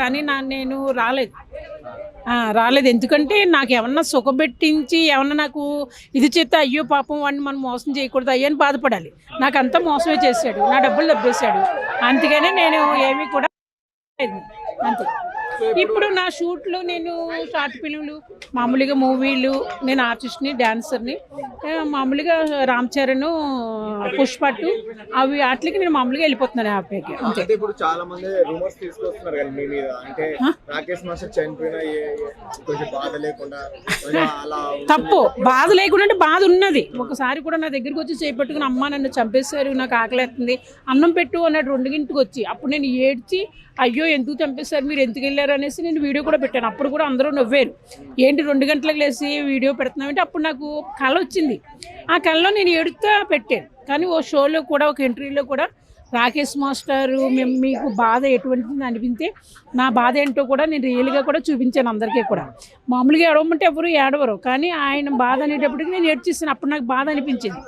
కానీ నేను రాలేదు. రాలేదు. ఎందుకంటే నాకు ఏమన్నా సుఖపెట్టించి ఏమన్నా నాకు ఇది చేస్తే అయ్యో పాపం వాడిని మనం మోసం చేయకూడదు అయ్యో అని బాధపడాలి. నాకంతా మోసమే చేశాడు, నా డబ్బులు దబ్బేశాడు. అందుకనే నేను ఏమీ కూడా లేదు. అంతే. ఇప్పుడు నా షూట్లు నేను షార్ట్ ఫిల్మ్లు మామూలుగా మూవీలు నేను ఆర్టిస్ట్ని డాన్సర్ని మామూలుగా రామ్ చరణ్ పుష్పట్టు అవి వాటికి నేను మామూలుగా వెళ్ళిపోతున్నాను హ్యాపీకి. అంతే. ఇప్పుడు చాలా మంది రూమర్స్ తీసుకొస్తున్నారు కదా మీ మీద, అంటే రాకేష్ మాస్టర్ చనిపోయినా కొంచెం బాధ లేకుండా అలా తప్పు. బాధ లేకుండా అంటే బాధ ఉన్నది. ఒకసారి కూడా నా దగ్గరికి వచ్చి చేపట్టుకుని అమ్మ నన్ను చంపేశారు నాకు ఆకలేస్తుంది అన్నం పెట్టు అన్నాడు 2 గంటలకు వచ్చి. అప్పుడు నేను ఏడ్చి అయ్యో ఎందుకు చంపేశారు మీరు ఎందుకు వెళ్ళారు అనేసి నేను వీడియో కూడా పెట్టాను. అప్పుడు కూడా అందరూ నవ్వారు, ఏంటి 2 గంటలకు లేసి వీడియో పెడుతున్నామంటే. అప్పుడు నాకు కళ వచ్చింది. ఆ కళలో నేను ఏడుతా పెట్టాను. కానీ ఓ షోలో కూడా ఒక ఇంటర్వ్యూలో కూడా రాకేష్ మాస్టర్ మీకు బాధ ఎటువంటిది అనిపిస్తే నా బాధ ఏంటో కూడా నేను రియల్గా కూడా చూపించాను అందరికీ కూడా. మామూలుగా ఏడవమంటే ఎవరు ఏడవరు, కానీ ఆయన బాధ అనేటప్పటికి నేను ఏడ్చేసాను. అప్పుడు నాకు బాధ అనిపించింది,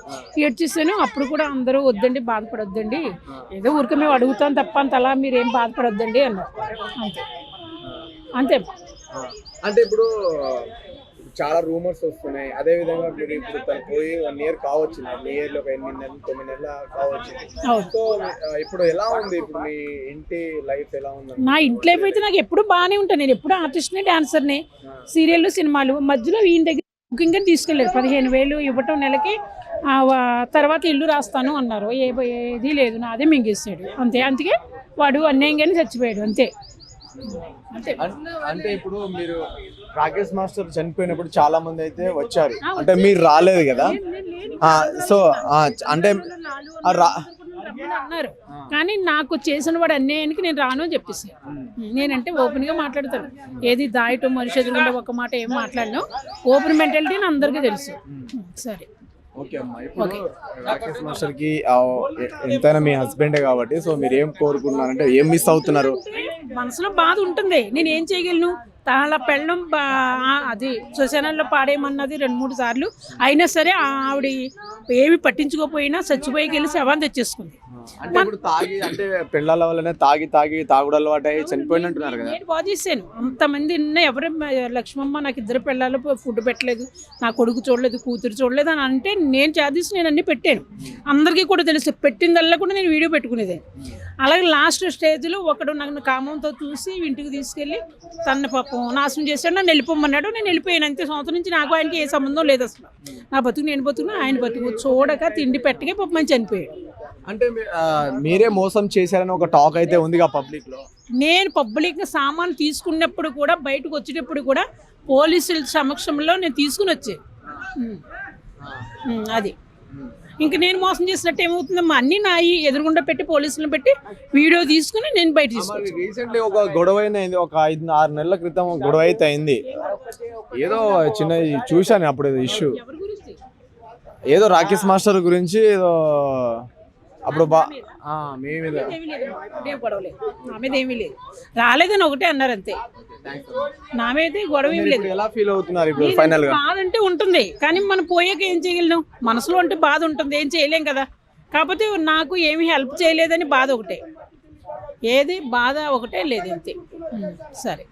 ఏడ్చేసాను. అప్పుడు కూడా అందరూ వద్దండి బాధపడొద్దండి, ఏదో ఊరికే మేము అడుగుతాం తప్ప అంతలా మీరేం బాధపడొద్దండి అన్నారు. అంతే అంతే. అంటే ఇప్పుడు చాలా రూమర్స్ వస్తున్నాయి. అదే విధంగా మీరు ఇప్పుడు తను పోయి 1 year కావచ్చు, 1 yearలో 8 నెలలు 9 నెలలు కావచ్చు. సో ఇప్పుడు ఎలా ఉంది, ఇప్పుడు మీ ఇంటి లైఫ్ ఎలా ఉంది? నా ఇంటి లైఫ్ అయితే నాకు ఎప్పుడు బాగానే ఉంటాను. నేను ఎప్పుడు ఆర్టిస్ట్ని డాన్సర్ని, సీరియళ్ళు సినిమాలు. మధ్యలో ఈయన దగ్గర బుకింగ్ అని తీసుకెళ్ళారు 15,000 ఇవ్వటం నెలకి. తర్వాత ఇల్లు రాస్తాను అన్నారు, ఏది లేదు నాదే మింగేసాడు. అంతే. అందుకే వాడు అన్యాయంగానే చచ్చిపోయాడు. అంతే అంతే. అంటే ఇప్పుడు మీరు రాకేష్ మాస్టర్ చనిపోయినప్పుడు చాలా మంది అయితే వచ్చారు, అంటే మీరు రాలేదు కదా. సో అంటే అన్నారు, కానీ నాకు చేసిన వాడు అన్యాయానికి నేను రాను అని చెప్పేసి. నేనంటే ఓపెన్గా మాట్లాడతాను, ఏది దాయటం మనిషి ఎదురుకుండా ఒక మాట ఏం మాట్లాడను. ఓపెన్ మెంటాలిటీ అందరికీ తెలుసు. సరే ఓకే అమ్మా. ఇప్పుడు రాకేష్ మాస్టర్ కి ఎంతైనా మీ హస్బెండే కాబట్టి, సో మీరు ఏం కోరుకుంటున్నారంటే ఏం మిస్ అవుతున్నారు? మనసులో బాధ ఉంటుంది, నేను ఏం చేయగలను. తన పెళ్ళం అది శ్మశానంలో పాడేయమన్నది 2-3 సార్లు. అయినా సరే ఆవిడ ఏమి పట్టించుకోపోయినా చచ్చిపోయికి వెళ్ళి శవాన్ని తెచ్చేసుకుంది. అంటే ఇప్పుడు తాగి, అంటే పిల్లల వల్లనే తాగుడు అలవాటు అయ్యి చనిపోయినట్టున్నారు కదా. నేను బాగా చేశాను. అంతమంది ఎవరు లక్ష్మమ్మ నాకు 2 పిల్లలు ఫుడ్ పెట్టలేదు, నా కొడుకు చూడలేదు, కూతురు చూడలేదు అని అంటే నేను చాదీసి నేను అన్నీ పెట్టాను. అందరికీ కూడా తెలుసు, పెట్టిందల్లా కూడా నేను వీడియో పెట్టుకునేది. అలాగే లాస్ట్ స్టేజ్లో ఒకడు నన్ను కామంతో చూసి ఇంటికి తీసుకెళ్ళి తన పాపం నాశనం చేశాడు, నన్ను వెళ్ళిపోమన్నాడు. నేను వెళ్ళిపోయాను. అంతే. సంవత్సరం నుంచి నాకు ఆయనకి ఏ సంబంధం లేదు అసలు. నా బతుకు నేను బతుకున్నా, ఆయన బతుకు చూడక తిండి పెట్టకే పాపం మంచి చనిపోయాడు. అంటే మీరే మోసం చేశారని ఒక టాక్ అయితే ఉందిగా పబ్లిక్ లో. నేను పబ్లిక్ సామాన్ తీసుకున్నప్పుడు కూడా బయటకు వచ్చేటప్పుడు కూడా పోలీసుల సమక్షంలో నేను తీసుకుని వచ్చాను. అది ఇంక నేను మోసం చేసినట్టు ఏమవుతుందమ్మా, అన్ని నా ఎదురుగుండా పెట్టి పోలీసులను పెట్టి వీడియో తీసుకుని నేను బయట తీసుకున్నాను. రీసెంట్లీ ఒక గొడవ అయింది, ఒక 5-6 నెలల క్రితం గొడవ అయితే అయింది. ఏదో చిన్న చూశాను అప్పుడు ఇష్యూ, ఏదో రాకేష్ మాస్టర్ గురించి ఏదో అప్పుడు ఆమె ఏమీ లేదు, రాలేదని ఒకటే అన్నారు అంతే. నా మీద గొడవ ఏమి లేదు. ఎలా ఫీల్ అవుతున్నారు ఇప్పుడు ఫైనల్ గా? బాధ అంటే ఉంటుంది, కానీ మనం పోయాక ఏం చేయగలను. మనసులో అంటే బాధ ఉంటుంది, ఏం చేయలేం కదా. కాకపోతే నాకు ఏమీ హెల్ప్ చేయలేదని బాధ ఒకటే, ఏది బాధ ఒకటే లేదు అంతే. సరే.